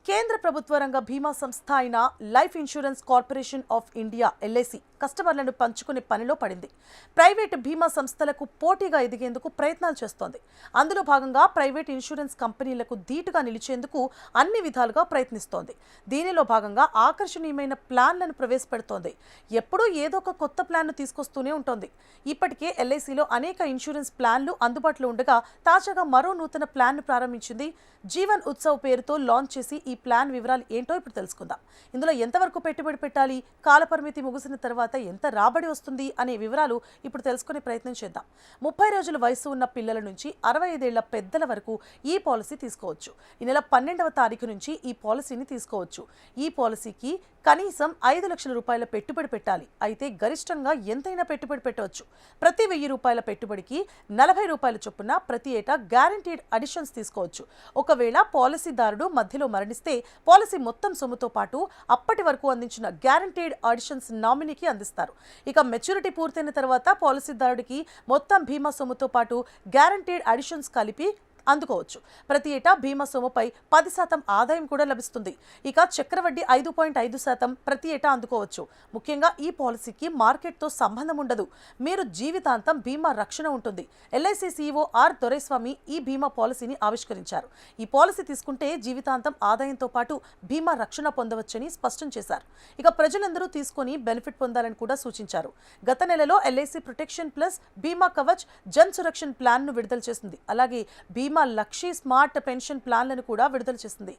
కేంద్ర ప్రభుత్వ రంగ బీమా సంస్థ అయిన life insurance corporation of India LIC కస్టమర్లను పంచుకునే పనిలో పడింది. ప్రైవేట్ బీమా సంస్థలకు పోటీగా ఎదిగేందుకు ప్రయత్నాలు చేస్తోంది. అందులో భాగంగా ప్రైవేట్ ఇన్సూరెన్స్ కంపెనీలకు ధీటుగా నిలిచేందుకు అన్ని విధాలుగా ప్రయత్నిస్తోంది. దీనిలో భాగంగా ఆకర్షణీయమైన ప్లాన్లను ప్రవేశపెడుతోంది. ఎప్పుడూ ఏదో ఒక కొత్త ప్లాన్ను తీసుకొస్తూనే ఉంటుంది. ఇప్పటికే ఎల్ఐసిలో అనేక ఇన్సూరెన్స్ ప్లాన్లు అందుబాటులో ఉండగా తాజాగా మరో నూతన ప్లాన్ను ప్రారంభించింది. జీవన్ ఉత్సవ్ పేరుతో లాంచ్ చేసి ఈ ప్లాన్ వివరాలు ఏంటో ఇప్పుడు తెలుసుకుందాం. ఇందులో ఎంతవరకు పెట్టుబడి పెట్టాలి, కాలపరిమితి ముగిసిన తర్వాత ఎంత రాబడి వస్తుంది అనే వివరాలు ఇప్పుడు తెలుసుకునే ప్రయత్నం చేద్దాం. 30 రోజుల వయసు ఉన్న పిల్లల నుంచి 65 ఏళ్ల పెద్దల వరకు ఈ పాలసీ తీసుకోవచ్చు. ఈ నెల 12వ తారీఖు నుంచి ఈ పాలసీని తీసుకోవచ్చు. ఈ పాలసీకి కనీసం 5 లక్షల రూపాయల పెట్టుబడి పెట్టాలి. అయితే గరిష్టంగా ఎంతైనా పెట్టుబడి పెట్టవచ్చు. ప్రతి 1000 రూపాయల పెట్టుబడికి 40 రూపాయల చొప్పున ప్రతి ఏటా గ్యారంటీడ్ అడిషన్స్ తీసుకోవచ్చు. ఒకవేళ పాలసీదారుడు మధ్యలో మరణిస్తే పాలసీ మొత్తం సొమ్ముతో పాటు అప్పటి వరకు అందించిన గ్యారంటీడ్ అడిషన్స్ నామినీకి అందిస్తారు. ఇక మెచ్యూరిటీ పూర్తయిన తర్వాత పాలసీదారుడికి మొత్తం బీమా సొమ్ముతో పాటు గ్యారంటీడ్ అడిషన్స్ కలిపి అందుకోవచ్చు. ప్రతి ఏటా బీమా సొమ్ముపై 10% ఆదాయం కూడా లభిస్తుంది. ఇక చక్రవడ్డీ 5.5% ప్రతి ఏటా అందుకోవచ్చు. ముఖ్యంగా ఈ పాలసీకి మార్కెట్తో సంబంధం ఉండదు. మీరు జీవితాంతం బీమా రక్షణ ఉంటుంది. ఎల్ఐసి సీఈఓ ఆర్ దొరైస్వామి ఈ బీమా పాలసీని ఆవిష్కరించారు. ఈ పాలసీ తీసుకుంటే జీవితాంతం ఆదాయంతో పాటు బీమా రక్షణ పొందవచ్చని స్పష్టం చేశారు. ఇక ప్రజలందరూ తీసుకొని బెనిఫిట్ పొందాలని కూడా సూచించారు. గత నెలలో ఎల్ఐసి ప్రొటెక్షన్ ప్లస్ బీమా కవచ్ జన్ సురక్షణ్ ప్లాన్ను విడుదల చేసింది. అలాగే బీమా లక్షీ స్మార్ట్ పెన్షన్ ప్లాన్లను కూడా విడుదల చేసింది.